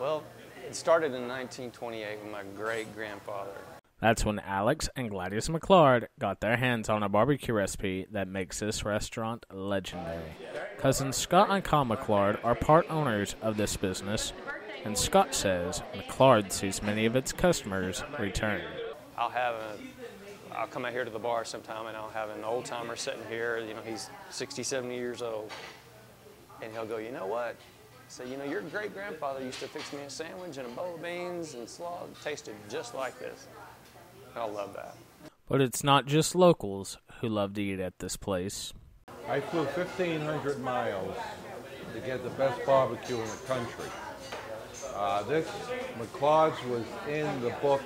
Well, it started in 1928 with my great-grandfather. That's when Alex and Gladys McClard got their hands on a barbecue recipe that makes this restaurant legendary. Cousins Scott and Kyle McClard are part owners of this business, and Scott says McClard sees many of its customers return. I'll come out here to the bar sometime and I'll have an old-timer sitting here, he's 60, 70 years old, and he'll go, you know what? So, your great-grandfather used to fix me a sandwich and a bowl of beans and slaw. It tasted just like this. I love that. But it's not just locals who love to eat at this place. I flew 1,500 miles to get the best barbecue in the country. This McClard's was in the book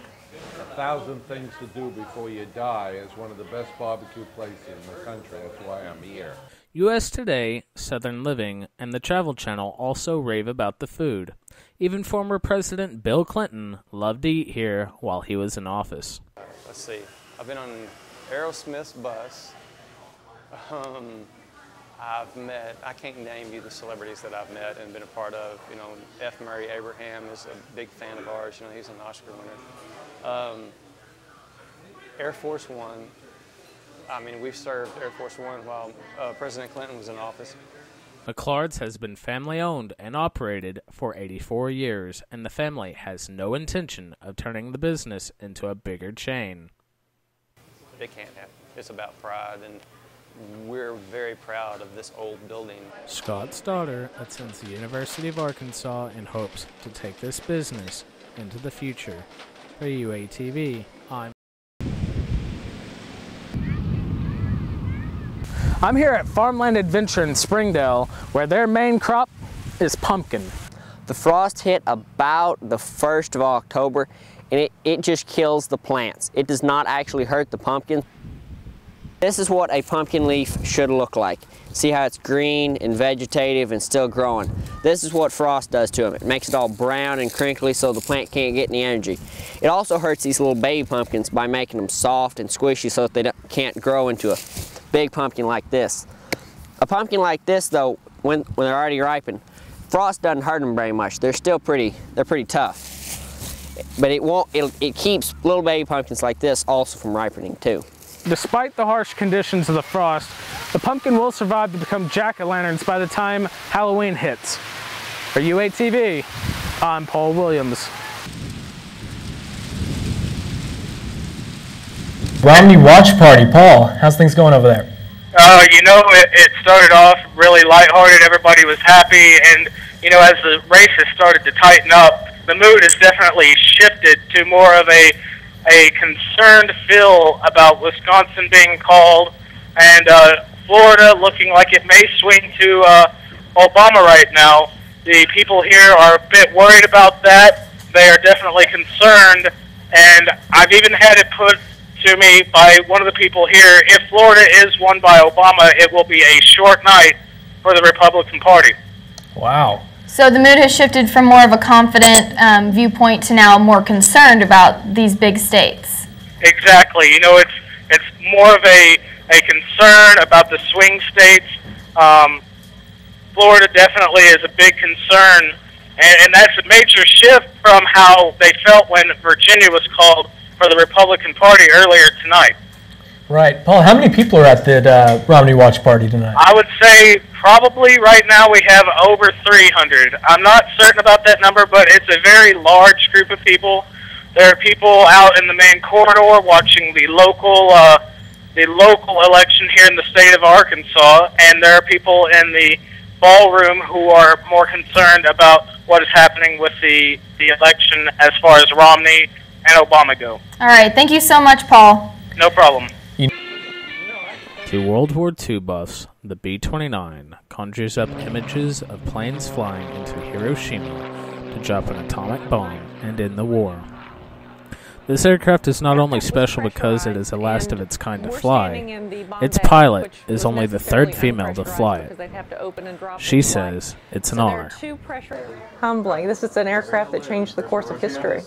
1,000 Things to Do Before You Die as one of the best barbecue places in the country. That's why I'm here. U.S. Today, Southern Living, and the Travel Channel also rave about the food. Even former President Bill Clinton loved to eat here while he was in office. Let's see. I've been on Aerosmith's bus. I can't name you the celebrities that I've met and been a part of. F. Murray Abraham is a big fan of ours. He's an Oscar winner. Air Force One. We've served Air Force One while President Clinton was in office. McClard's has been family-owned and operated for 84 years, and the family has no intention of turning the business into a bigger chain. It can't happen. It's about pride, and we're very proud of this old building. Scott's daughter attends the University of Arkansas in hopes to take this business into the future. For UATV, I'm here at Farmland Adventure in Springdale, where their main crop is pumpkin. The frost hit about the 1st of October, and it just kills the plants. It does not actually hurt the pumpkin. This is what a pumpkin leaf should look like. See how it's green and vegetative and still growing. This is what frost does to them. It makes it all brown and crinkly so the plant can't get any energy. It also hurts these little baby pumpkins by making them soft and squishy so that they can't grow into a big pumpkin like this. A pumpkin like this, though, when they're already ripened, frost doesn't hurt them very much. They're pretty tough. But it keeps little baby pumpkins like this also from ripening too. Despite the harsh conditions of the frost, the pumpkin will survive to become jack-o'-lanterns by the time Halloween hits. For UATV, I'm Paul Williams. Romney Watch Party. Paul, how's things going over there? It started off really lighthearted. Everybody was happy, and as the races started to tighten up, the mood has definitely shifted to more of a concerned feel about Wisconsin being called, and Florida looking like it may swing to Obama right now. The people here are a bit worried about that. They are definitely concerned, and I've even had it put to me by one of the people here, if Florida is won by Obama, it will be a short night for the Republican Party. Wow. So the mood has shifted from more of a confident viewpoint to now more concerned about these big states. Exactly. It's more of a concern about the swing states. Florida definitely is a big concern, and that's a major shift from how they felt when Virginia was called for the Republican Party earlier tonight. Right. Paul, how many people are at the Romney Watch Party tonight? I would say probably right now we have over 300. I'm not certain about that number, but it's a very large group of people. There are people out in the main corridor watching the local election here in the state of Arkansas, and there are people in the ballroom who are more concerned about what is happening with the election as far as Romney and Obama go. All right. Thank you so much, Paul. No problem. To World War II buffs, the B-29 conjures up images of planes flying into Hiroshima to drop an atomic bomb and end the war. This aircraft is not only special because it is the last of its kind to fly, its pilot is only the third female to fly it. She says it's an honor. Humbling. This is an aircraft that changed the course of history.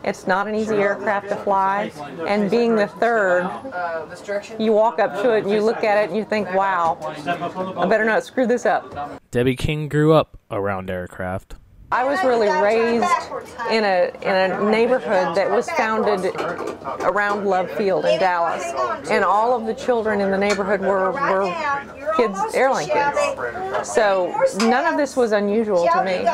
It's not an easy aircraft to fly, and being the third, you walk up to it and you look at it and you think, wow, I better not screw this up. Debbie King grew up around aircraft. I was really raised in a neighborhood that was founded around Love Field in Dallas, and all of the children in the neighborhood were kids, airline kids. So none of this was unusual to me.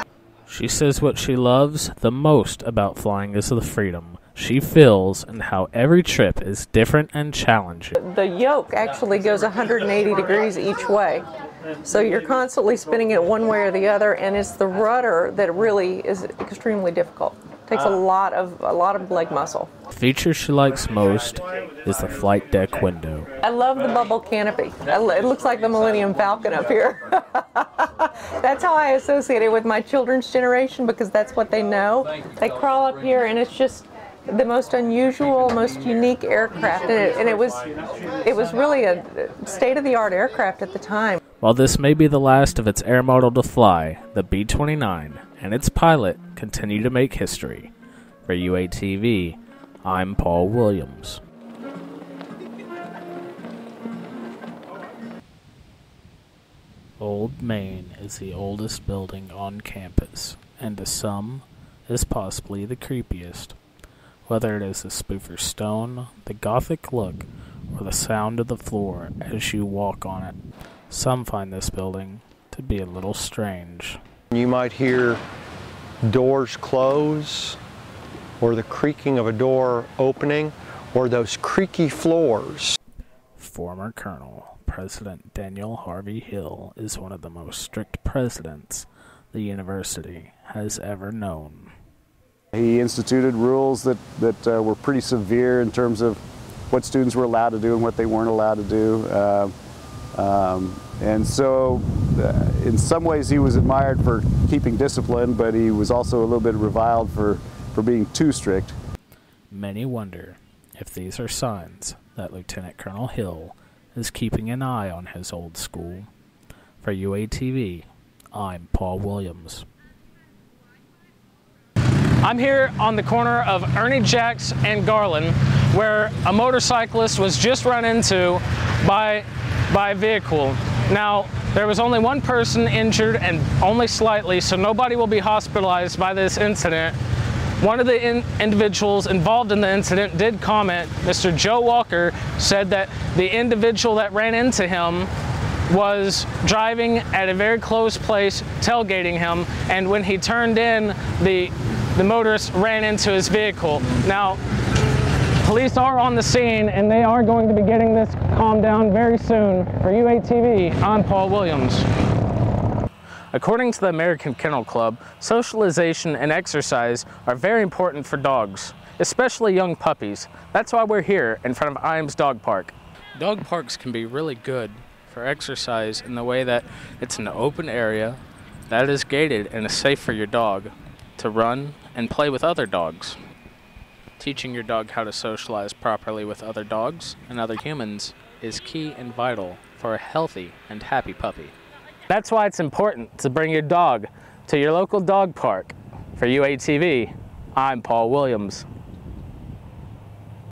She says what she loves the most about flying is the freedom she feels and how every trip is different and challenging. The yoke actually goes 180 degrees each way. So you're constantly spinning it one way or the other, and it's the rudder that really is extremely difficult. It takes a lot of leg muscle. The feature she likes most is the flight deck window. I love the bubble canopy. It looks like the Millennium Falcon up here. That's how I associate it with my children's generation, because that's what they know. They crawl up here, and it's just the most unusual, most unique aircraft, and it was really a state-of-the-art aircraft at the time. While this may be the last of its air model to fly, the B-29 and its pilot continue to make history. For UATV, I'm Paul Williams. Old Main is the oldest building on campus, and to some, is possibly the creepiest. Whether it is the spoofer stone, the gothic look, or the sound of the floor as you walk on it, some find this building to be a little strange. You might hear doors close, or the creaking of a door opening, or those creaky floors. Former Colonel President Daniel Harvey Hill is one of the most strict presidents the university has ever known. He instituted rules that were pretty severe in terms of what students were allowed to do and what they weren't allowed to do. And so in some ways he was admired for keeping discipline, but he was also a little bit reviled for being too strict. Many wonder if these are signs that Lieutenant Colonel Hill is keeping an eye on his old school. For UATV, I'm Paul Williams. I'm here on the corner of Ernie Jacks and Garland, where a motorcyclist was just run into by a vehicle. Now, there was only one person injured, and only slightly, so nobody will be hospitalized by this incident. One of the individuals involved in the incident did comment. Mr. Joe Walker said that the individual that ran into him was driving at a very close place, tailgating him, and when he turned in, the motorist ran into his vehicle. Now, police are on the scene, and they are going to be getting this calmed down very soon. For UATV, I'm Paul Williams. According to the American Kennel Club, socialization and exercise are very important for dogs, especially young puppies. That's why we're here in front of Iams Dog Park. Dog parks can be really good for exercise in the way that it's an open area that is gated and is safe for your dog to run and play with other dogs. Teaching your dog how to socialize properly with other dogs and other humans is key and vital for a healthy and happy puppy. That's why it's important to bring your dog to your local dog park. For UATV, I'm Paul Williams.